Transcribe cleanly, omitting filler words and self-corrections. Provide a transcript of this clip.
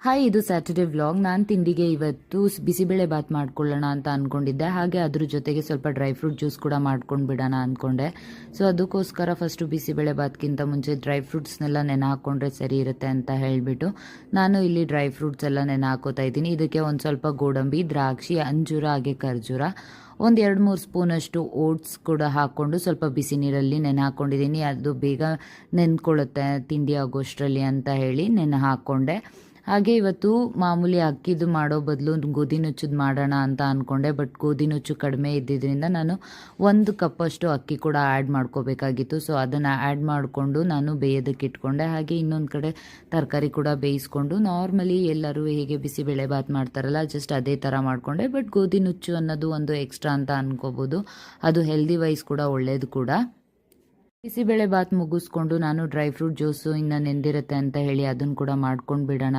Hi, ಇದು Saturday vlog. ನಾನು ತಿಂಡಿಗೆ ಇವತ್ತು ಬಿಸಿಬೇಳೆ ಬಾತ್ ಮಾಡ್ಕೊಳ್ಳೋಣ ಅಂತ ಅಂದ್ಕೊಂಡಿದ್ದೆ. ಹಾಗೆ ಅದ್ರ ಜೊತೆಗೆ ಸ್ವಲ್ಪ ಡ್ರೈ ಫ್ರೂಟ್ ಜ್ಯೂಸ್ ಕೂಡ ಮಾಡ್ಕೊಂಡು ಬಿಡೋಣ ಅಂದ್ಕೊಂಡೆ. ಸೊ ಅದಕ್ಕೋಸ್ಕರ ಫಸ್ಟು ಬಿಸಿಬೇಳೆ ಬಾತ್ಗಿಂತ ಮುಂಚೆ ಡ್ರೈ ಫ್ರೂಟ್ಸ್ನೆಲ್ಲ ನೆನೆ ಹಾಕ್ಕೊಂಡ್ರೆ ಸರಿ ಇರುತ್ತೆ ಅಂತ ಹೇಳಿಬಿಟ್ಟು ನಾನು ಇಲ್ಲಿ ಡ್ರೈ ಫ್ರೂಟ್ಸ್ ಎಲ್ಲ ನೆನೆ ಹಾಕೋತಾ ಇದ್ದೀನಿ. ಇದಕ್ಕೆ ಒಂದು ಸ್ವಲ್ಪ ಗೋಡಂಬಿ, ದ್ರಾಕ್ಷಿ, ಅಂಜೂರ ಹಾಗೆ ಖರ್ಜೂರ, ಒಂದು 2-3 ಸ್ಪೂನಷ್ಟು ಓಟ್ಸ್ ಕೂಡ ಹಾಕ್ಕೊಂಡು ಸ್ವಲ್ಪ ಬಿಸಿ ನೀರಲ್ಲಿ ನೆನೆ ಹಾಕ್ಕೊಂಡಿದ್ದೀನಿ. ಅದು ಬೇಗ ನೆನ್ಕೊಳ್ಳುತ್ತೆ ತಿಂಡಿ ಆಗೋಷ್ಟರಲ್ಲಿ ಅಂತ ಹೇಳಿ ನೆನೆ ಹಾಕ್ಕೊಂಡೆ. ಹಾಗೆ ಇವತ್ತು ಮಾಮೂಲಿ ಅಕ್ಕಿದು ಮಾಡೋ ಬದಲು ಗೋಧಿ ನುಚ್ಚದು ಮಾಡೋಣ ಅಂತ ಅಂದ್ಕೊಂಡೆ. ಬಟ್ ಗೋಧಿ ನುಚ್ಚು ಕಡಿಮೆ ಇದ್ದಿದ್ದರಿಂದ ನಾನು 1 ಕಪ್ಪಷ್ಟು ಅಕ್ಕಿ ಕೂಡ ಆ್ಯಡ್ ಮಾಡ್ಕೋಬೇಕಾಗಿತ್ತು. ಸೊ ಅದನ್ನು ಆ್ಯಡ್ ಮಾಡಿಕೊಂಡು ನಾನು ಬೇಯೋದಕ್ಕೆ ಇಟ್ಕೊಂಡೆ. ಹಾಗೆ ಇನ್ನೊಂದು ಕಡೆ ತರಕಾರಿ ಕೂಡ ಬೇಯಿಸ್ಕೊಂಡು ನಾರ್ಮಲಿ ಎಲ್ಲರೂ ಹೇಗೆ ಬಿಸಿಬೇಳೆ ಬಾತ್ ಮಾಡ್ತಾರಲ್ಲ ಜಸ್ಟ್ ಅದೇ ಥರ ಮಾಡಿಕೊಂಡೆ. ಬಟ್ ಗೋಧಿ ನುಚ್ಚು ಅನ್ನೋದು ಒಂದು ಎಕ್ಸ್ಟ್ರಾ ಅಂತ ಅನ್ಕೋಬೋದು. ಅದು ಹೆಲ್ದಿ ವೈಸ್ ಕೂಡ ಒಳ್ಳೆಯದು ಕೂಡ. ಬಿಸಿಬೇಳೆ ಬಾತ್ ಮುಗಿಸ್ಕೊಂಡು ನಾನು ಡ್ರೈ ಫ್ರೂಟ್ ಜ್ಯೂಸು ಇನ್ನು ನೆಂದಿರುತ್ತೆ ಅಂತ ಹೇಳಿ ಅದನ್ನು ಕೂಡ ಮಾಡ್ಕೊಂಡು ಬಿಡೋಣ